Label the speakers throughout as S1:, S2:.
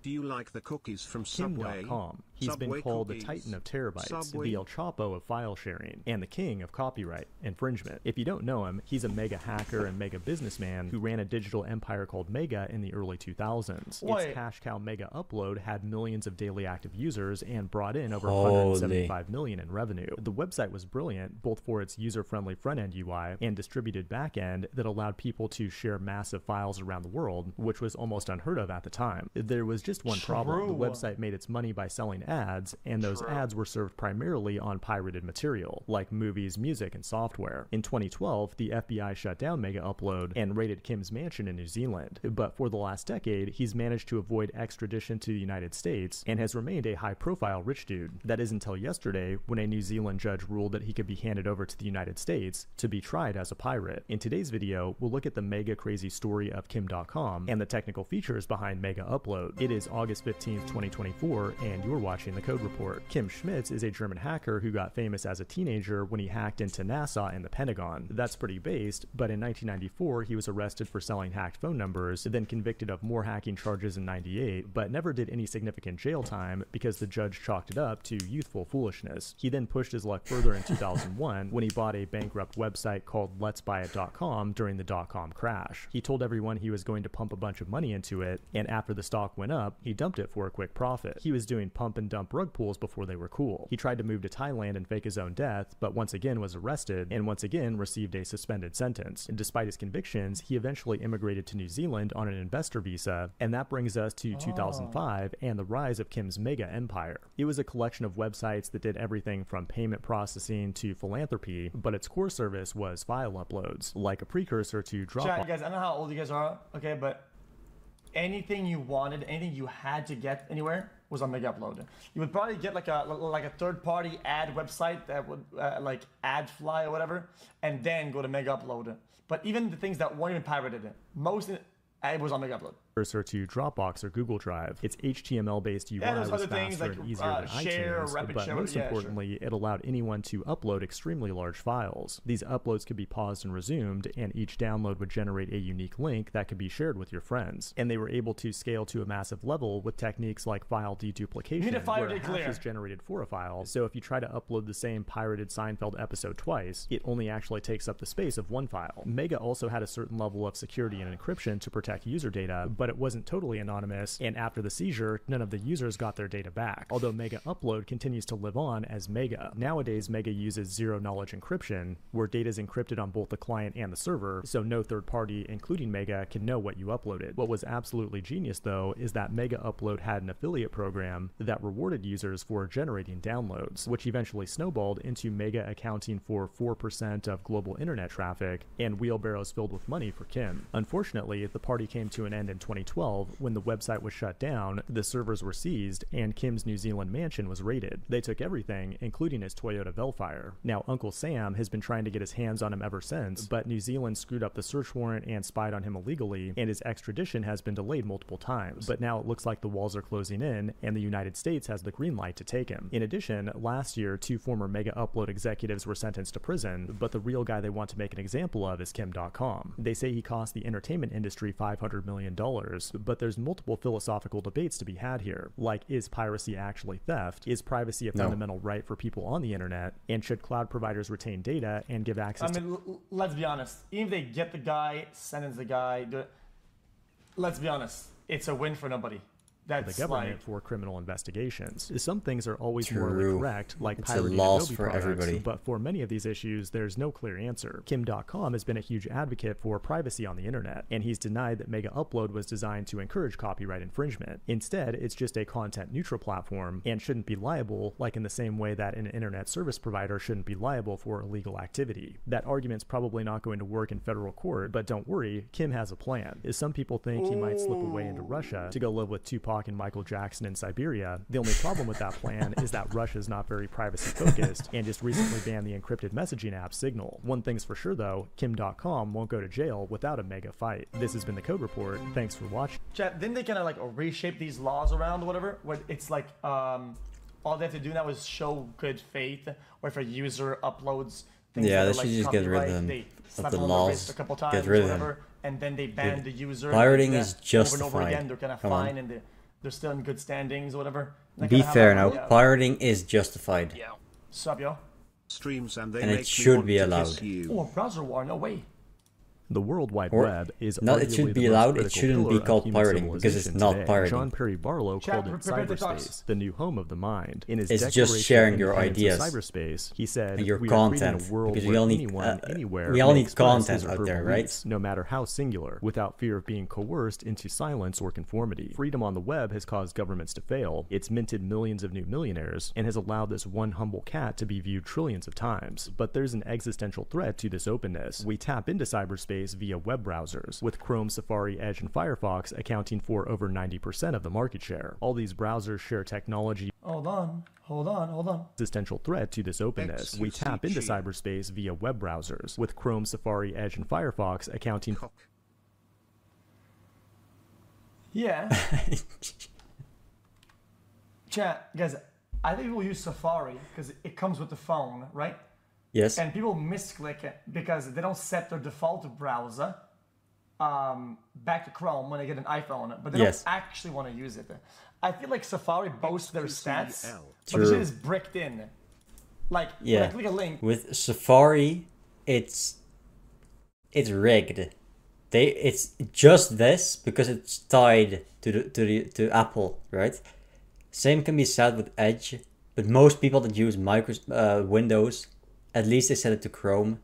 S1: Do you like the cookies from Subway?
S2: Kim.com. He's been called the Titan of terabytes, the El Chapo of file sharing, and the king of copyright infringement. If you don't know him, he's a mega hacker and mega businessman who ran a digital empire called Mega in the early 2000s. Its cash cow Mega Upload had millions of daily active users and brought in over 175 million in revenue. The website was brilliant, both for its user-friendly front-end UI and distributed back-end that allowed people to share massive files around the world, which was almost unheard of at the time. There was just one problem. The website made its money by selling ads, and those ads were served primarily on pirated material, like movies, music, and software. In 2012, the FBI shut down Mega Upload and raided Kim's mansion in New Zealand. But for the last decade, he's managed to avoid extradition to the United States and has remained a high-profile rich dude. That is until yesterday, when a New Zealand judge ruled that he could be handed over to the United States to be tried as a pirate. In today's video, we'll look at the mega crazy story of Kim.com and the technical features behind Mega Upload. It is August 15th, 2024, and you're watching The Code Report. Kim Schmitz is a German hacker who got famous as a teenager when he hacked into NASA and the Pentagon. That's pretty based, but in 1994 he was arrested for selling hacked phone numbers, then convicted of more hacking charges in 98, but never did any significant jail time because the judge chalked it up to youthful foolishness. He then pushed his luck further in 2001 when he bought a bankrupt website called letsbuyit.com during the dot-com crash. He told everyone he was going to pump a bunch of money into it, and after the stock went up, he dumped it for a quick profit. He was doing pump and dump rug pulls before they were cool. He tried to move to Thailand and fake his own death, but once again was arrested and once again received a suspended sentence. And despite his convictions, he eventually immigrated to New Zealand on an investor visa, and that brings us to 2005 and the rise of Kim's mega empire. It was a collection of websites that did everything from payment processing to philanthropy, but its core service was file uploads, like a precursor to Dropbox.
S3: Chat, guys, I don't know how old you guys are, okay, but anything you wanted, anything you had to get anywhere was on Mega Upload. You would probably get like a third-party ad website that would like AdFly or whatever, and then go to Mega Upload. But even the things that weren't even pirated, most it was on Mega Upload.
S2: Precursor to Dropbox or Google Drive. Its HTML-based UI was faster and easier than iTunes, but most importantly, it allowed anyone to upload extremely large files. These uploads could be paused and resumed, and each download would generate a unique link that could be shared with your friends. And they were able to scale to a massive level with techniques like file deduplication, where a hash is generated for a file. So if you try to upload the same pirated Seinfeld episode twice, it only actually takes up the space of one file. Mega also had a certain level of security and encryption to protect user data, but it wasn't totally anonymous, and after the seizure, none of the users got their data back, although Mega Upload continues to live on as Mega. Nowadays, Mega uses zero-knowledge encryption, where data is encrypted on both the client and the server, so no third party, including Mega, can know what you uploaded. What was absolutely genius, though, is that Mega Upload had an affiliate program that rewarded users for generating downloads, which eventually snowballed into Mega accounting for 4% of global internet traffic and wheelbarrows filled with money for Kim. Unfortunately, the party came to an end in 2012 when the website was shut down, the servers were seized, and Kim's New Zealand mansion was raided. They took everything, including his Toyota Velfire. Now, Uncle Sam has been trying to get his hands on him ever since, but New Zealand screwed up the search warrant and spied on him illegally, and his extradition has been delayed multiple times. But now it looks like the walls are closing in, and the United States has the green light to take him. In addition, last year, 2 former Mega Upload executives were sentenced to prison, but the real guy they want to make an example of is Kim.com. They say he cost the entertainment industry $500 million, but there's multiple philosophical debates to be had here. Like, is piracy actually theft? Is privacy a fundamental right for people on the internet? And should cloud providers retain data and give access
S3: let's be honest. Even if they get the guy, sentence the guy, let's be honest, it's a win for nobody.
S2: The government for criminal investigations. Some things are always morally correct, like pirating Adobe products, but for many of these issues, there's no clear answer. Kim.com has been a huge advocate for privacy on the internet, and he's denied that Mega Upload was designed to encourage copyright infringement. Instead, it's just a content-neutral platform and shouldn't be liable, like in the same way that an internet service provider shouldn't be liable for illegal activity. That argument's probably not going to work in federal court, but don't worry, Kim has a plan. Some people think he might slip away into Russia to go live with Tupac and Michael Jackson in Siberia. The only problem with that plan is that Russia's not very privacy focused and just recently banned the encrypted messaging app Signal. One thing's for sure though, Kim.com won't go to jail without a mega fight. This has been The Code Report. Thanks for watching.
S3: Chat, didn't they kind of like reshape these laws around or whatever? Where it's like all they have to do now is show good faith, or if a user uploads things
S4: yeah,
S3: they
S4: should just get rid of them.
S3: They
S4: of the laws.
S3: A couple times
S4: get rid of
S3: or whatever,
S4: them.
S3: and then they ban the user.
S4: Pirating is justified.
S3: Over and over again, they're kind of fine, and they're still in good standings or whatever.
S4: Be fair now, pirating is justified.
S3: Yeah. Sup, yo?
S1: Streams and
S4: it should be allowed.
S3: Oh, browser war, no way.
S2: The World Wide Web is
S4: it should be allowed. It shouldn't be called pirating because it's not pirating.
S2: John Perry Barlow called it cyberspace, the new home of the mind. In his
S4: it's just sharing your ideas.
S2: Cyberspace, he said,
S4: and your
S2: we
S4: content.
S2: Are a world
S4: because
S2: where
S4: we all need content out there, right?
S2: Beliefs, no matter how singular, without fear of being coerced into silence or conformity. Freedom on the web has caused governments to fail. It's minted millions of new millionaires and has allowed this one humble cat to be viewed trillions of times. But there's an existential threat to this openness. We tap into cyberspace via web browsers, with Chrome, Safari, Edge, and Firefox accounting for over 90% of the market share. All these browsers share technology.
S3: Hold on.
S2: Existential threat to this openness. We tap into cyberspace via web browsers, with Chrome, Safari, Edge, and Firefox accounting for...
S3: Yeah. Chat, guys, I think people use Safari because it comes with the phone, right?
S4: Yes.
S3: And people misclick it because they don't set their default browser back to Chrome when they get an iPhone, but they don't actually want to use it. I feel like Safari boasts their stats, but the shit is bricked in. Like, when I click a link
S4: with Safari, it's rigged. It's just this because it's tied to Apple, right? Same can be said with Edge, but most people that use Windows, at least they set it to Chrome.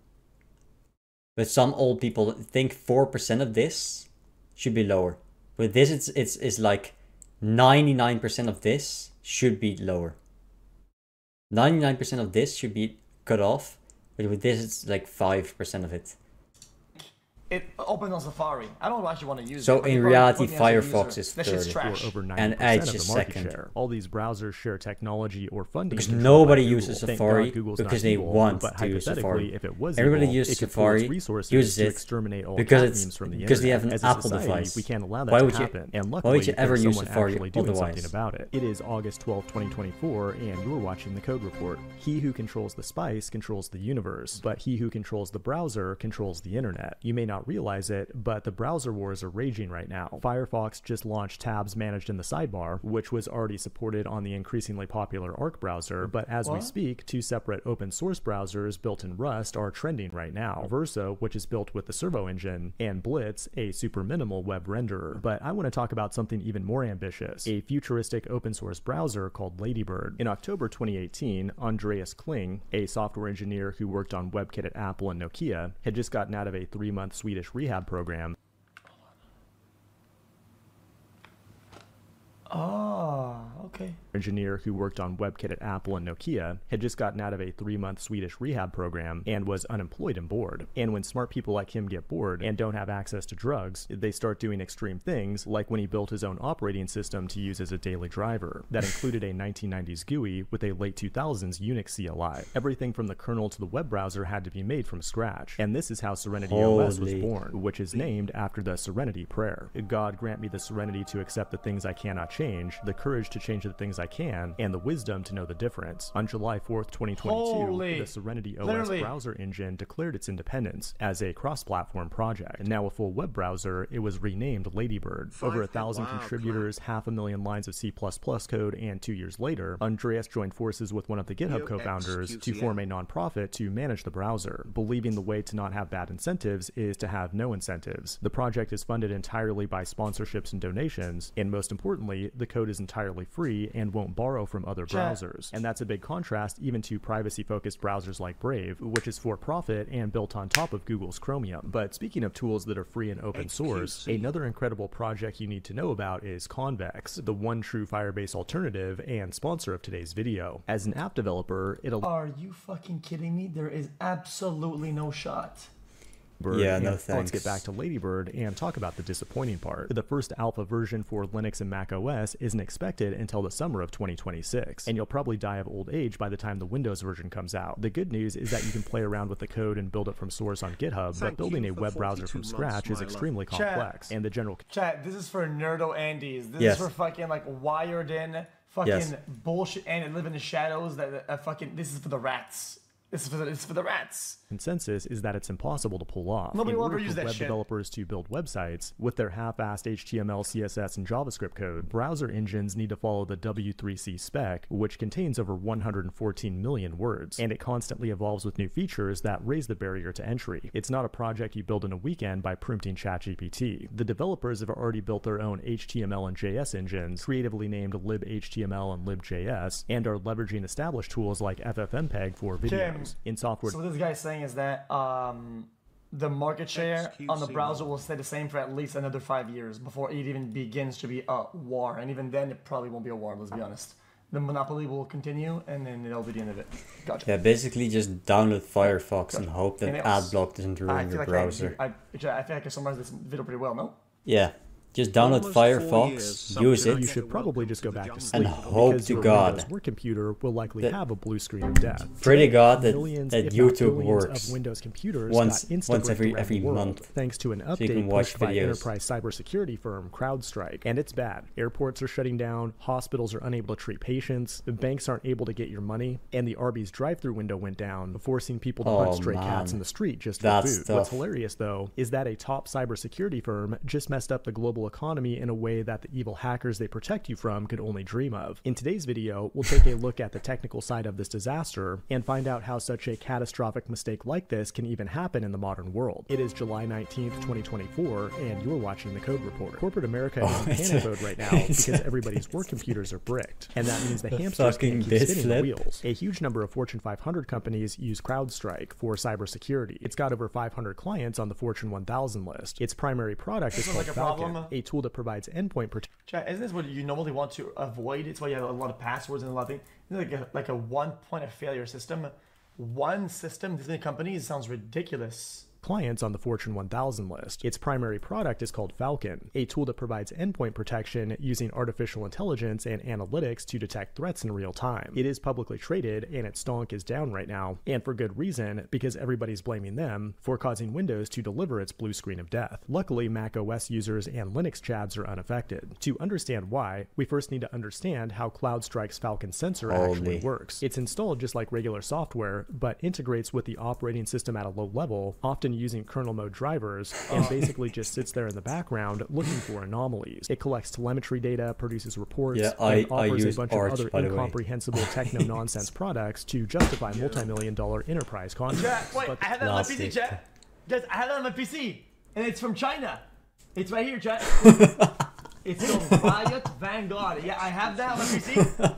S4: But some old people think 4% of this should be lower. With this, it's like 99% of this should be lower. 99% of this should be cut off, but with this, it's like 5% of it.
S3: It opens on Safari. I don't actually want to use it.
S4: So in reality, Firefox is third,
S2: over
S4: and Edge is second.
S2: Share. All these browsers share technology or funding.
S4: Because nobody uses Safari because they want to use Safari.
S2: If it was
S4: everybody
S2: evil,
S4: uses Safari, uses it because they have an Apple device.
S2: We can't allow that
S4: why
S2: to
S4: would
S2: happen. And
S4: why would you ever use Safari
S2: otherwise?
S4: otherwise?
S2: About it. It is August 12, 2024, and you're watching the Code Report. He who controls the spice controls the universe, but he who controls the browser controls the internet. You may not realize it, but the browser wars are raging right now. Firefox just launched tabs managed in the sidebar, which was already supported on the increasingly popular Arc browser, but as we speak, two separate open source browsers built in Rust are trending right now. Verso, which is built with the Servo engine, and Blitz, a super minimal web renderer. But I want to talk about something even more ambitious, a futuristic open source browser called Ladybird. In October 2018, Andreas Kling, a software engineer who worked on WebKit at Apple and Nokia, had just gotten out of a 3-month Swedish rehab program.
S3: Okay.
S2: Engineer who worked on WebKit at Apple and Nokia had just gotten out of a 3-month Swedish rehab program and was unemployed and bored. And when smart people like him get bored and don't have access to drugs, they start doing extreme things, like when he built his own operating system to use as a daily driver. That included a 1990s GUI with a late 2000s Unix CLI. Everything from the kernel to the web browser had to be made from scratch. And this is how Serenity OS was born, which is named after the Serenity Prayer. God grant me the serenity to accept the things I cannot change, the courage to change the things I can, and the wisdom to know the difference. On July 4th, 2022, the Serenity OS browser engine declared its independence as a cross-platform project. And now a full web browser, it was renamed Ladybird. Over 1,000 contributors, 500,000 lines of C++ code, and 2 years later, Andreas joined forces with one of the GitHub co-founders to form a nonprofit to manage the browser, believing the way to not have bad incentives is to have no incentives. The project is funded entirely by sponsorships and donations, and most importantly, the code is entirely free and won't borrow from other browsers. And that's a big contrast even to privacy-focused browsers like Brave, which is for profit and built on top of Google's Chromium. But speaking of tools that are free and open source, another incredible project you need to know about is Convex, the one true Firebase alternative and sponsor of today's video. As an app developer,
S3: Are you fucking kidding me? There is absolutely no shot.
S4: Yeah, no thanks.
S2: Let's get back to Ladybird and talk about the disappointing part. The first alpha version for Linux and Mac OS isn't expected until the summer of 2026, and you'll probably die of old age by the time the Windows version comes out. The good news is that you can play around with the code and build it from source on GitHub, but building a web browser from scratch is extremely complex, and the general...
S3: Chat, this is for nerdo Andes. This is for fucking like wired in fucking bullshit and live in the shadows that fucking... This is for the rats. This is for the rats.
S2: consensus is that it's impossible to pull off.
S3: Nobody
S2: In
S3: will
S2: order
S3: ever use
S2: for
S3: that
S2: web
S3: shit.
S2: developers to build websites with their half-assed HTML, CSS, and JavaScript code, browser engines need to follow the W3C spec, which contains over 114 million words, and it constantly evolves with new features that raise the barrier to entry. It's not a project you build in a weekend by prompting ChatGPT. The developers have already built their own HTML and JS engines, creatively named libhtml and libjs, and are leveraging established tools like FFmpeg for videos. In software,
S3: So what this guy's saying is that the market share on the browser will stay the same for at least another 5 years before it even begins to be a war. And even then, it probably won't be a war, let's be honest. The monopoly will continue, and then it'll be the end of it. Gotcha.
S4: Yeah, basically just download Firefox and hope that adblock doesn't ruin your browser.
S3: I feel like I can summarize this video pretty well, no?
S4: Yeah. Just download
S1: Almost 4
S4: Firefox,
S1: years,
S4: use
S1: something
S4: it.
S2: you should probably just go back to
S4: And
S2: sleep,
S4: hope
S2: because
S4: to
S2: your
S4: God
S2: Windows work computer will likely
S4: that-
S2: have a blue screen of death.
S4: Pray to God that,
S2: Millions,
S4: that
S2: if not
S4: YouTube
S2: billions
S4: works
S2: of Windows computers
S4: once
S2: got instantly
S4: every
S2: around the world,
S4: month,
S2: thanks to an
S4: so you can
S2: update
S4: watch
S2: pushed by
S4: videos.
S2: enterprise cybersecurity firm CrowdStrike. And it's bad. Airports are shutting down, hospitals are unable to treat patients, banks aren't able to get your money, and the Arby's drive-thru window went down, forcing people to hunt stray cats in the street just for
S4: That's
S2: food. What's
S4: tough.
S2: hilarious, though, is that a top cybersecurity firm just messed up the global economy in a way that the evil hackers they protect you from could only dream of. In today's video, we'll take a look at the technical side of this disaster and find out how such a catastrophic mistake like this can even happen in the modern world. It is July 19th, 2024, and you're watching The Code Report. Corporate America is in panic mode right now because everybody's work computers are bricked, and that means the hamsters
S4: fucking
S2: can't keep spinning the
S4: flip.
S2: wheels. A huge number of Fortune 500 companies use CrowdStrike for cybersecurity. It's got over 500 clients on the Fortune 1000 list. Its primary product is
S3: Sounds
S2: called
S3: like a
S2: Falcon,
S3: problem.
S2: a tool that provides endpoint protection.
S3: Chat, isn't this what you normally want to avoid? It's why you have a lot of passwords and a lot of things. It's like a one point of failure system. One system, this many companies, sounds ridiculous.
S2: Clients on the Fortune 1000 list. Its primary product is called Falcon, a tool that provides endpoint protection using artificial intelligence and analytics to detect threats in real time. It is publicly traded, and its stonk is down right now, and for good reason, because everybody's blaming them for causing Windows to deliver its blue screen of death. Luckily, Mac OS users and Linux chavs are unaffected. To understand why, we first need to understand how CrowdStrike's Falcon sensor actually works. It's installed just like regular software, but integrates with the operating system at a low level, often using kernel mode drivers, and basically just sits there in the background looking for anomalies. It collects telemetry data, produces reports, and offers a bunch of other incomprehensible techno-nonsense products to justify multi-million-dollar enterprise contracts.
S3: Wait, I have that on my PC, chat. Guys, I have that on my PC, and it's from China. It's right here, chat. It's called Riot Vanguard. Yeah, I have that on my PC.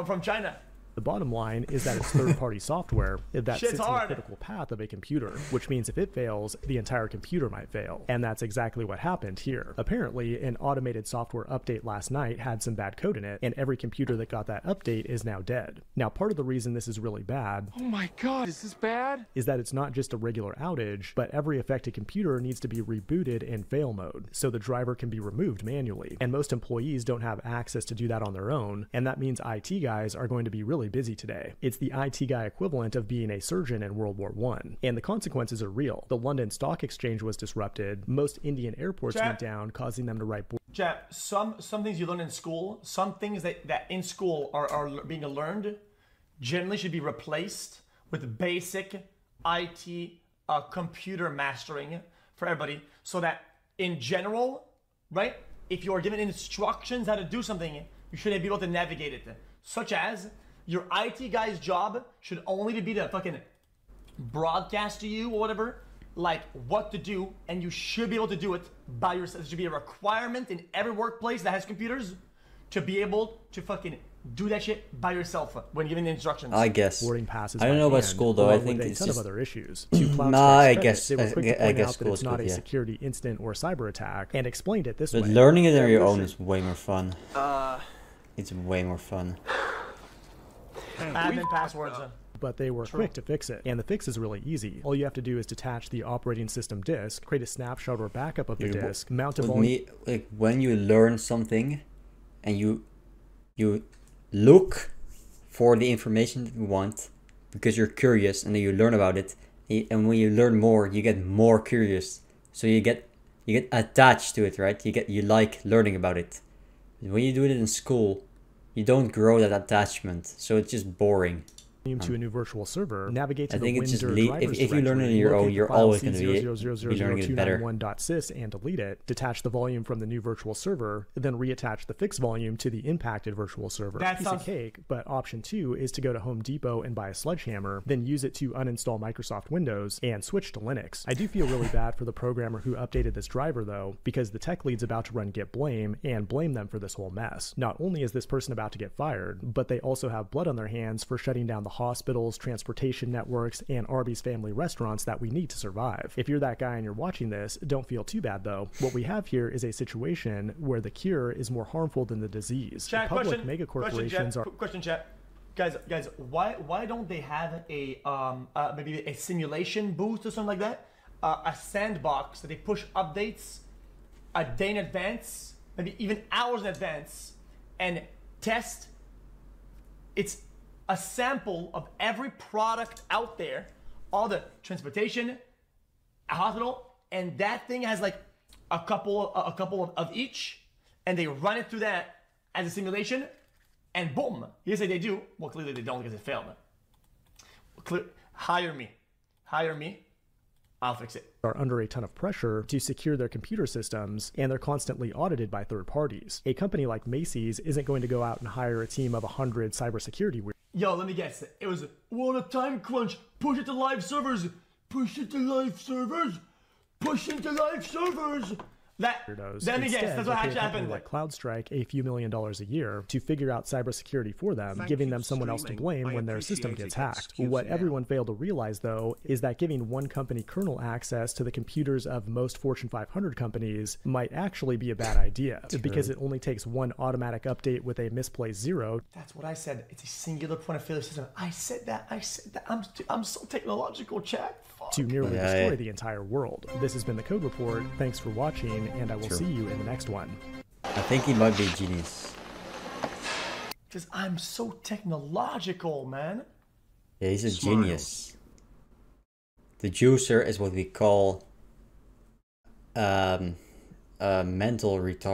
S3: From China.
S2: The bottom line is that it's third-party software that sits in the
S3: hard.
S2: critical path of a computer, which means if it fails, the entire computer might fail. And that's exactly what happened here. Apparently, an automated software update last night had some bad code in it, and every computer that got that update is now dead. Now, part of the reason this is really bad,
S5: oh my god, is this bad?
S2: is that it's not just a regular outage, but every affected computer needs to be rebooted in fail mode, so the driver can be removed manually. And most employees don't have access to do that on their own, and that means IT guys are going to be really busy today. It's the IT guy equivalent of being a surgeon in World War I, and the consequences are real. The London Stock Exchange was disrupted, most Indian airports went down, causing them to write
S3: Chat, some things you learn in school, some things that in school are being learned, generally should be replaced with basic IT computer mastering for everybody, so that in general, right, if you are given instructions how to do something, you should be able to navigate it. Such as, your IT guy's job should only be to fucking broadcast to you or whatever, like what to do, and you should be able to do it by yourself. It should be a requirement in every workplace that has computers to be able to fucking do that shit by yourself when given the instructions.
S4: I guess.
S2: boarding passes.
S4: I don't
S2: by
S4: know about
S2: hand,
S4: school though. I
S2: along
S4: think
S2: with a
S4: it's
S2: ton
S4: just
S2: of other issues. To CrowdStrike's
S4: Nah, I
S2: credit,
S4: guess-
S2: they were quick to
S4: I
S2: point
S4: guess
S2: out that
S4: school
S2: it's
S4: is
S2: not
S4: good,
S2: a
S4: yeah.
S2: security incident or cyber attack, and explained it this
S4: But
S2: way.
S4: learning it on your own is way more fun. It's way more fun.
S3: Admin passwords.
S2: But they were quick to fix it, and the fix is really easy. All you have to do is detach the operating system disk, create a snapshot or backup of the disk, mount a
S4: With
S2: volume.
S4: me, like when you learn something, and you look for the information that you want because you're curious, and then you learn about it, and when you learn more, you get more curious. So you get attached to it, right? You like learning about it. When you do it in school, you don't grow that attachment, so it's just boring.
S2: to a new virtual server, navigate to
S4: I
S2: the
S4: think it's just
S2: drivers
S4: if you learn it on
S2: directory,
S4: your own,
S2: locate
S4: you're
S2: the file
S4: always going to be learning it better.
S2: C0000291.sys and delete it, detach the volume from the new virtual server, then reattach the fixed volume to the impacted virtual server.
S3: That
S2: Piece of cake, but option 2 is to go to Home Depot and buy a sledgehammer, then use it to uninstall Microsoft Windows and switch to Linux. I do feel really bad for the programmer who updated this driver though, because the tech lead's about to run git blame and blame them for this whole mess. Not only is this person about to get fired, but they also have blood on their hands for shutting down the hospitals, transportation networks, and Arby's family restaurants that we need to survive. If you're that guy and you're watching this, don't feel too bad though. What we have here is a situation where the cure is more harmful than the disease.
S3: Chat,
S2: Public mega corporations are...
S3: Question, chat. Guys, why don't they have a maybe a simulation booth or something like that? A sandbox that they push updates a day in advance, maybe even hours in advance, and test. It's a sample of every product out there, all the transportation, a hospital, and that thing has like a couple of each, and they run it through that as a simulation, and boom, here's what they do. Well, clearly they don't because it failed. Hire me, I'll fix it.
S2: Are under a ton of pressure to secure their computer systems, and they're constantly audited by third parties. A company like Macy's isn't going to go out and hire a team of 100 cybersecurity weirdos.
S3: Yo, let me guess. It was, what a time crunch. Push it to live servers. Push it to live servers. Push it to live servers. Let me guess. That's what actually happened.
S2: Like CloudStrike a few $1 million a year to figure out cybersecurity for them, giving them someone else to blame when their system gets hacked. What everyone failed to realize, though, is that giving one company kernel access to the computers of most Fortune 500 companies might actually be a bad idea, because it only takes one automatic update with a misplaced 0.
S3: That's what I said. It's a singular point of failure system. I said that. I'm so technological, chat.
S2: To nearly destroy the entire world. This has been the Code Report. Thanks for watching, and I will see you in the next one.
S4: I think he might be a genius.
S3: Because I'm so technological, man.
S4: Yeah, he's a genius. The juicer is what we call a mental retard.